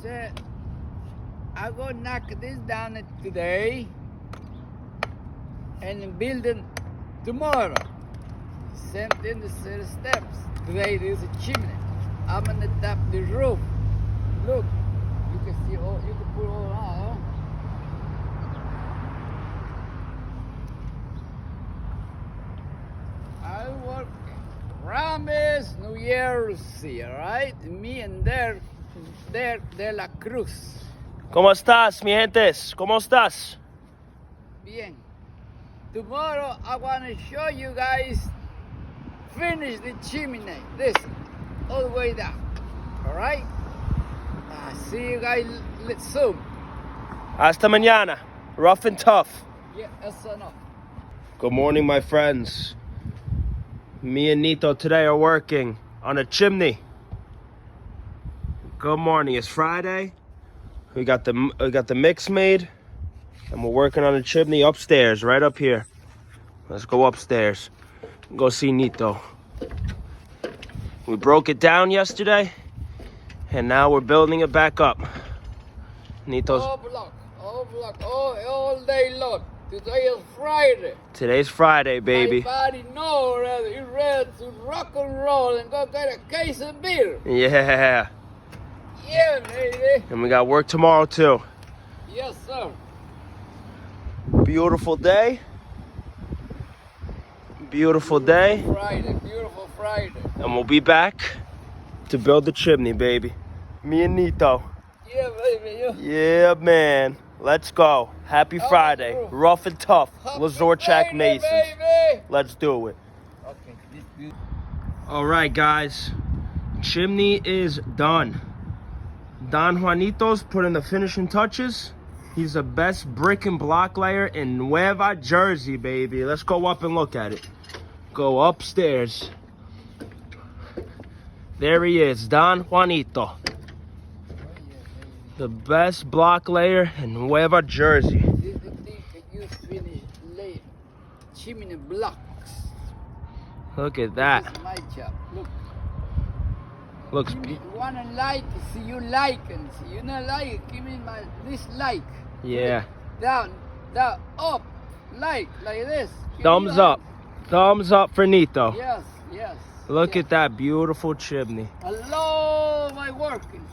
said, I'm going to knock this down today and build it tomorrow. Same thing, the steps. Today there's a chimney. I'm on the top of the roof. Look, you can see all, you can put all out. I work Rames, New Jersey, alright? Me and there de la Cruz. ¿Cómo estás, mi gentes? ¿Cómo estás? Bien. Tomorrow I want to show you guys finish the chimney. This all the way down. Alright? See you guys soon. Hasta mañana. Rough and tough. Yeah, that's enough. Good morning, my friends. Me and Nito today are working on a chimney. Good morning. It's Friday. We got the mix made, and we're working on a chimney upstairs, right up here. Let's go upstairs. Go see Nito. We broke it down yesterday, and now we're building it back up. Nito's. All day long. Today is Friday. Today's Friday, baby. My body knows already. You're ready to rock and roll and go get a case of beer. Yeah. Yeah, baby. And we got work tomorrow too. Yes, sir. Beautiful day. Beautiful day. Beautiful Friday. And we'll be back to build the chimney, baby. Me and Nito. Yeah, baby. Yeah, man. Let's go. Happy Friday. Rough and tough. Lazorchak Masons. Baby. Let's do it. Okay. All right, guys. Chimney is done. Don Juanito's putting the finishing touches. He's the best brick and block layer in Nueva Jersey, baby. Let's go up and look at it. Go upstairs. There he is, Don Juanito. The best block layer in Nueva Jersey. This is the thing that you finish late. Chimney blocks. Look at that. This is my job. Look. Looks You beautiful. wanna like, see you like, and see you not like, give me my dislike. Yeah. Down, up, like this. Give Thumbs me up. Thumbs up for Nito. Yes, yes. Look yes. at that beautiful chimney. I love my working.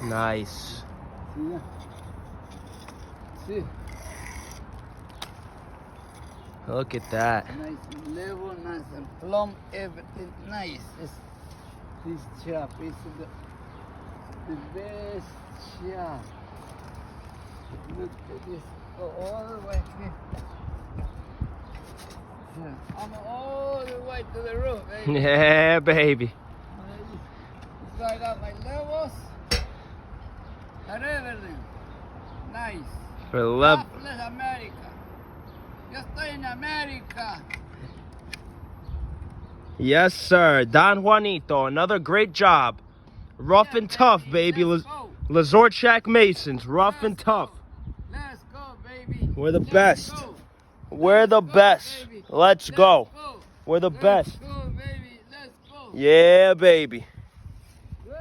Nice. Yeah. See, Look at that. nice and level, nice and plumb, everything nice. This job is the best job. Look at this. Go all the way here. Yeah. I'm all the way to the roof, baby. Yeah, baby. So I got my levels and everything. Nice. For love. God bless America. Yo estoy en America. Yes, sir. Don Juanito, another great job. Rough Yeah, and tough, baby. baby. Let's go. Lazorchak Masons, rough and Let's tough. go. Let's go, baby. We're the Let's best. go. We're the Let's go, best. baby. Let's Let's go. go. We're the Let's best. go, baby. Let's go. Yeah, baby.